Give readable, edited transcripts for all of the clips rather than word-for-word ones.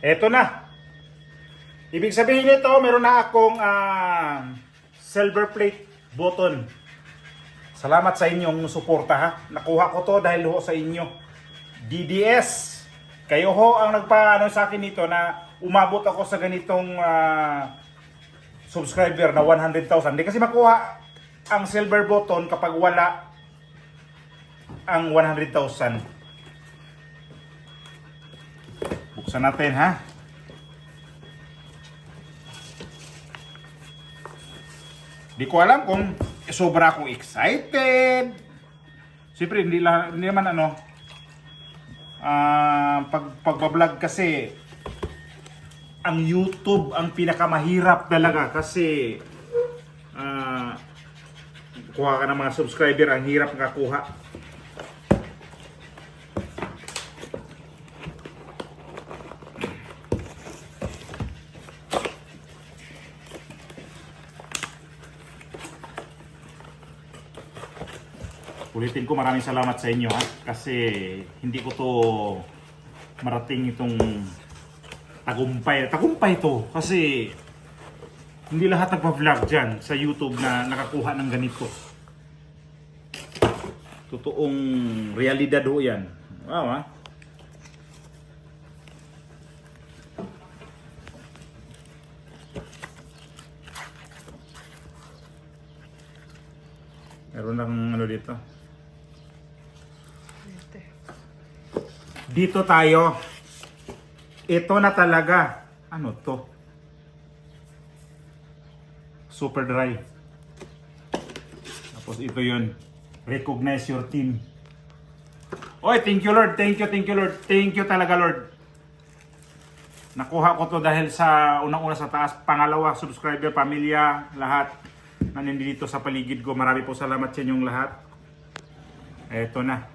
Eto na. Ibig sabihin nito, meron na akong silver plate button. Salamat sa inyong suporta ha. Nakuha ko to dahil ho sa inyo. DDS. Kayo ho ang nagpaano sa akin nito na umabot ako sa ganitong subscriber na 100,000. Hindi kasi makuha ang silver button kapag wala ang 100,000. Buksan natin ha. Di ko alam kung sobra akong excited. Siyempre hindi naman pagbablog kasi ang YouTube ang pinakamahirap talaga kasi kuha ka ng mga subscriber, ang hirap nakakuha. Ulitin ko, maraming salamat sa inyo ha, kasi hindi ko to marating itong tagumpay to kasi hindi lahat nagpa-vlog dyan sa YouTube na nakakuha ng ganito. Totoong realidad ho yan. Wow ha. Meron lang dito. Dito tayo. Ito na talaga. Ano to? Super dry. Tapos ito yun. Recognize your team. Oy, thank you Lord. Thank you Lord. Thank you talaga Lord. Nakuha ko to dahil sa unang-una sa taas. Pangalawa, subscriber, pamilya, lahat na nandito sa paligid ko. Marami po salamat sa inyong lahat. Eto na.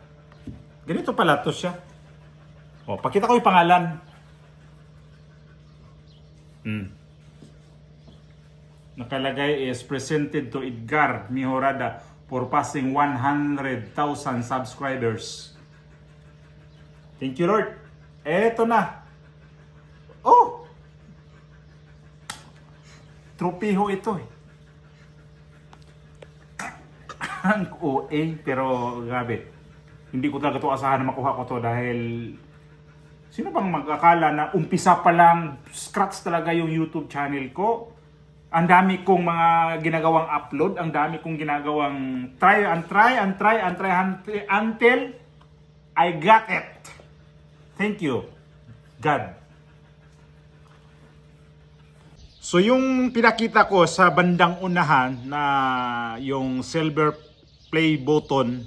Ganito pala to siya. O, pakita ko yung pangalan. Nakalagay is presented to Edgar Mihorada for passing 100,000 subscribers. Thank you Lord. Eto na. Oh! Tropiho ito eh. Ang OA pero grabe. Hindi ko talaga ito asahan na makuha ko to dahil sino bang mag-akala na umpisa pa lang, scratch talaga yung YouTube channel ko. Ang dami kong mga ginagawang upload, ang dami kong ginagawang try until I got it. Thank you, God. So yung pinakita ko sa bandang unahan na yung silver play button,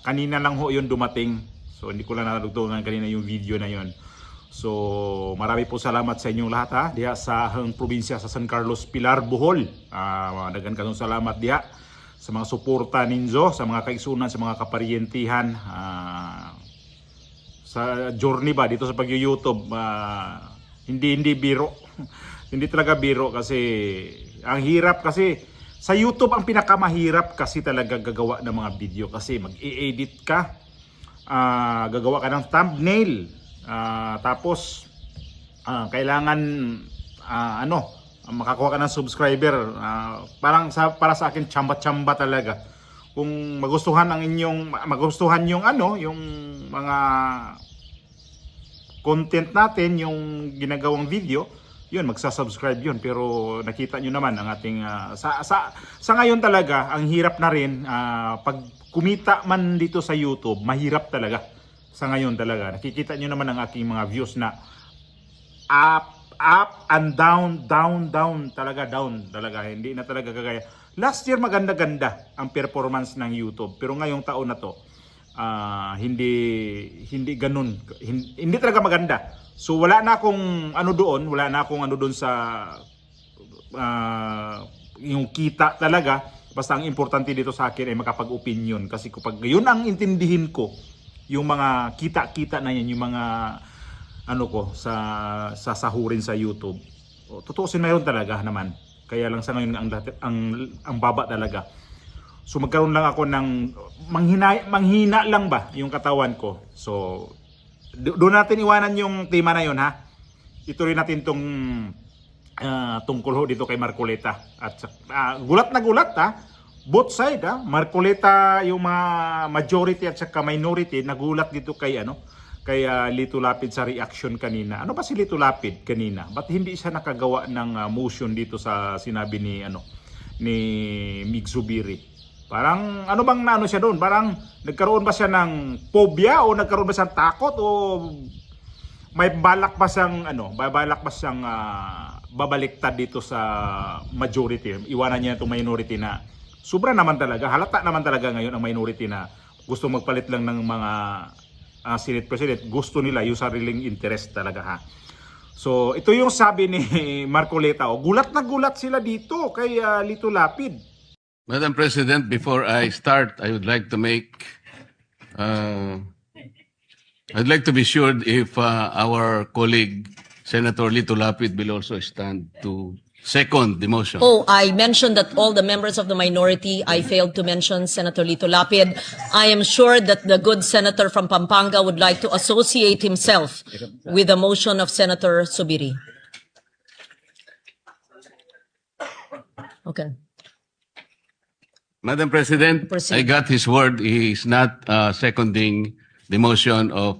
kanina lang ho yun dumating. So hindi ko lang nadugtungan kanina yung video na yun. So marami po salamat sa inyong lahat ha. Diha sa hang probinsya sa San Carlos, Pilar, Bohol. Dagan kanong salamat diha sa mga suporta ninyo, sa mga kaigsunan, sa mga kaparyentihan. Sa journey ba dito sa pag-YouTube, hindi biro. Hindi talaga biro kasi ang hirap kasi sa YouTube ang pinakamahirap kasi talaga gagawa ng mga video kasi mag-i-edit ka. Gagawa ka ng thumbnail, tapos kailangan makakuha ka ng subscriber. Para sa akin tsamba-tsamba talaga. Kung magustuhan yung yung mga content natin, yung ginagawang video, yun magsa-subscribe yun. Pero nakita nyo naman ang ating sa ngayon talaga ang hirap na rin pag kumita man dito sa YouTube, mahirap talaga. Sa ngayon talaga. Nakikita nyo naman ang aking mga views na up and down talaga, down talaga. Hindi na talaga kagaya. Last year maganda-ganda ang performance ng YouTube. Pero ngayong taon na to, hindi ganun. Hindi talaga maganda. So wala na akong ano doon sa yung kita talaga. Basta ang importante dito sa akin ay makapag-opinion. Kasi kapag yun ang intindihin ko, yung mga kita-kita na yan, yung mga sa sasahurin sa YouTube. Tutuusin mayroon talaga naman. Kaya lang sa ngayon ang baba talaga. So magkaroon lang ako ng manghina lang ba yung katawan ko. So doon natin iwanan yung tema na yun, ha. Ituloy natin tong tungkol ho dito kay Marcoleta. At gulat na gulat, ha. Both side, ha. Marcoleta, yung mga majority at saka minority, nagulat dito kay kay Lito Lapid sa reaction kanina. Ano ba si Lito Lapid kanina? Ba't hindi siya nakagawa ng motion dito sa sinabi ni ni Mig Zubiri? Parang ano bang naano siya doon? Parang nagkaroon ba siya ng phobia o nagkaroon ba siya ng takot o may balak ba siyang babaliktad dito sa majority? Iwanan niya itong minority na sobra naman talaga, halata naman talaga ngayon ang minority na gusto magpalit lang ng mga Senate President. Gusto nila yung sariling interest talaga, ha. So ito yung sabi ni Marcoleta. Gulat na gulat sila dito kay Lito Lapid. Madam President, before I start, I would like to I'd like to be sure if our colleague Senator Lito Lapid will also stand to second the motion. Oh, I mentioned that all the members of the minority. I failed to mention Senator Lito Lapid. I am sure that the good senator from Pampanga would like to associate himself with the motion of Senator Subiri. Okay. Madam President, Proceed. I got his word. He is not seconding the motion of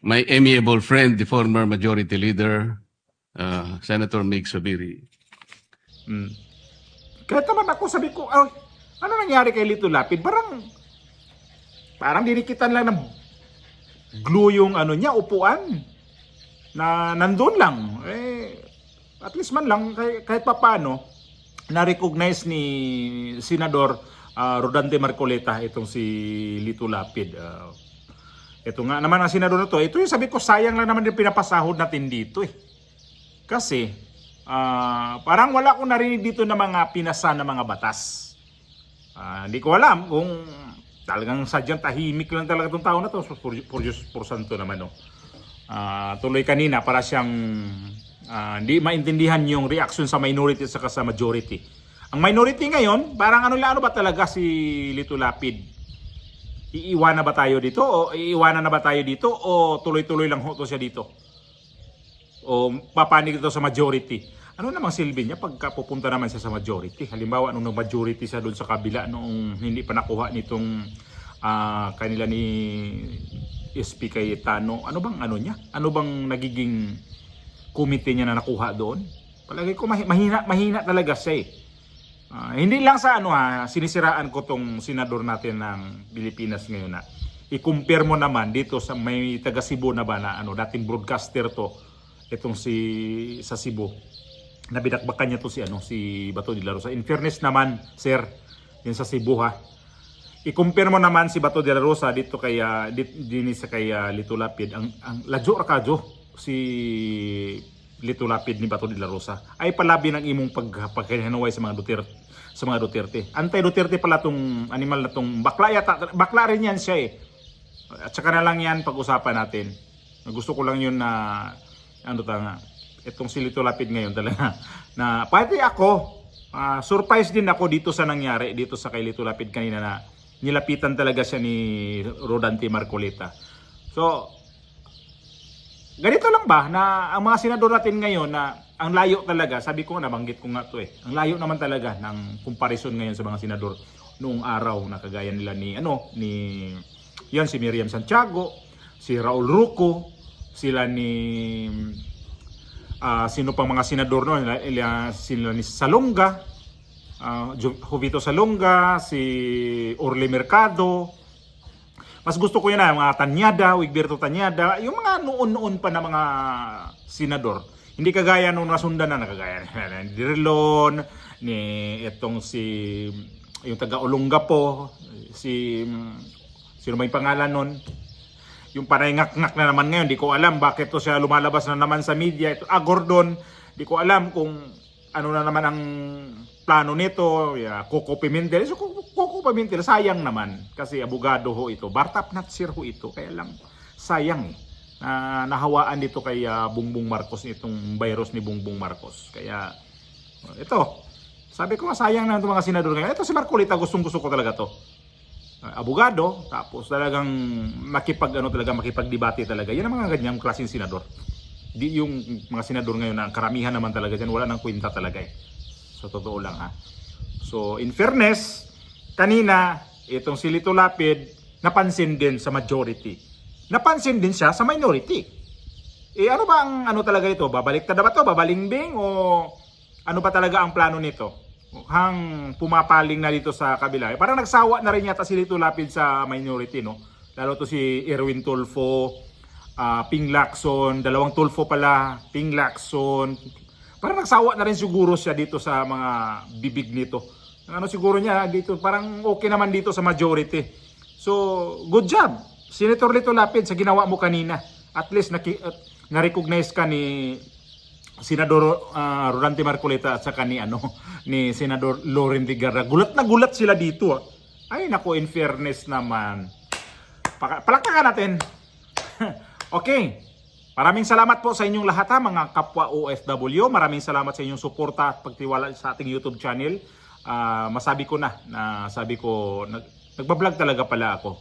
my amiable friend, the former Majority Leader, Senator Mig Zubiri. Kaya naman ako sabi ko, ano nangyari kay Lito Lapid? Parang dinikitan lang ng glue yung niya, upuan. Na nandun lang. At least man lang, kahit papano, na-recognize ni Senador Rodante Marcoleta itong si Lito Lapid. Ito nga naman ang senador na to. Ito yung sabi ko, sayang lang naman yung pinapasahod natin dito eh. Kasi parang wala akong narinig dito na mga pinasa na mga batas. Hindi ko alam kung talagang sadyang tahimik lang talaga itong tao na to. For santo naman, no. Tuloy kanina para siyang hindi maintindihan yung reaction sa minority at saka sa majority. Ang minority ngayon, parang ano ba talaga si Lito Lapid? Iiwanan na ba tayo dito o tuloy-tuloy lang ho to siya dito? O papanig ito sa majority? Ano namang silbi niya pagka pupunta naman siya sa majority? Halimbawa, nung majority siya doon sa kabila noong hindi pa nakuha nitong kanila ni SP Cayetano. Ano bang niya? Ano bang nagiging committee niya na nakuha doon? Palagi ko mahina talaga siya eh. Hindi lang sa sinisiraan ko tong senador natin ng Pilipinas ngayon na i-compare mo naman dito sa may taga Cebu na ba na dating broadcaster to itong sa Cebu. Nabidakbakan niya to si Bato de la Rosa. In fairness naman, sir, yun sa Cebu, ha. I-compare mo naman si Bato de la Rosa dito kay Lito Lapid. Ang ladyo rakadyo si Lito Lapid ni Bato de la Rosa ay palabi ng imong pagkakahinaway sa mga Duterte. Anti-Duterte pala tong animal na tong bakla yata. Bakla rin yan siya eh. At saka na lang yan pag-usapan natin. Gusto ko lang yun na itong si Lito Lapid ngayon talaga na pati ako surprise din ako dito sa nangyari dito sa kay Lito Lapid kanina na nilapitan talaga siya ni Rodante Marcoleta. So ganito lang ba na ang mga senador natin ngayon na ang layo talaga, sabi ko nabanggit ko nga to eh. Ang layo naman talaga ng comparison ngayon sa mga senador noong araw na kagaya nila ni si Miriam Santiago, si Raul Ruco, sila ni sino pang mga senador sila ni Salonga, Jovito Salonga, si Orly Mercado. Mas gusto ko yan mga Tanyada, Wigberto Tanyada, yung mga noon-noon pa na mga senador. Hindi kagaya nung nasundan na nakagaya ni Dirlon, ni itong yung taga Olongapo, sino ba yung pangalan nun? Yung parang ngak-ngak na naman ngayon, di ko alam bakit to siya lumalabas na naman sa media. Ito, Gordon, di ko alam kung ano na naman ang plano nito. Coco Pimentel. So, Coco Pimentel, sayang naman. Kasi abogado ho ito. Bartap Natsir ho ito. Kaya lang, sayang eh. Nahawaan dito kay Bongbong Marcos, itong virus ni Bongbong Marcos. Kaya, ito. Sabi ko sayang na itong mga senador ngayon. Ito si Marcoleta, gustong-gusto ko talaga to. abogado, tapos talagang makipagdebate talaga. Yan ang mga ganyang klaseng senador. Di yung mga senador ngayon na karamihan naman talaga dyan, wala nang kwenta talaga eh. So totoo lang ha. So in fairness, kanina itong si Lito Lapid napansin din sa majority. Napansin din siya sa minority. Eh ano ba ang ano talaga ito? Babaliktad na ba ito? Babalingbing o ano ba talaga ang plano nito? Hang pumapaling na dito sa kabila. Parang nagsawa na rin yata si Lito Lapid sa minority, no? Lalo to si Erwin Tulfo, Ping Lacson, dalawang Tulfo pala, Ping Lacson. Parang nagsawa na rin siguro siya dito sa mga bibig nito. Ano siguro niya dito, parang okay naman dito sa majority. So, good job, Senator Lito Lapid, sa ginawa mo kanina. At least na-recognize ka ni Senador Rodante Marcoleta at saka ni ni Senador Loren Legarda. Gulat na gulat sila dito. Ay nako, in fairness naman. Palakpakan natin. Okay. Maraming salamat po sa inyong lahat ha, mga kapwa OFW. Maraming salamat sa inyong suporta at pagtiwala sa ating YouTube channel. Masabi ko sabi ko nagba-vlog talaga pala ako.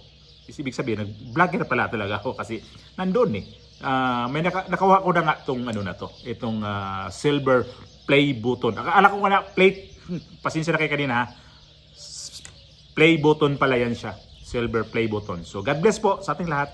Ibig sabihin, nag-vlogger pala talaga ako kasi nandoon eh. May nakawa ko na nga itong silver play button. Akala ko nga na pasensya na kayo kanina ha. Play button pala yan siya. Silver play button. So God bless po sa ating lahat.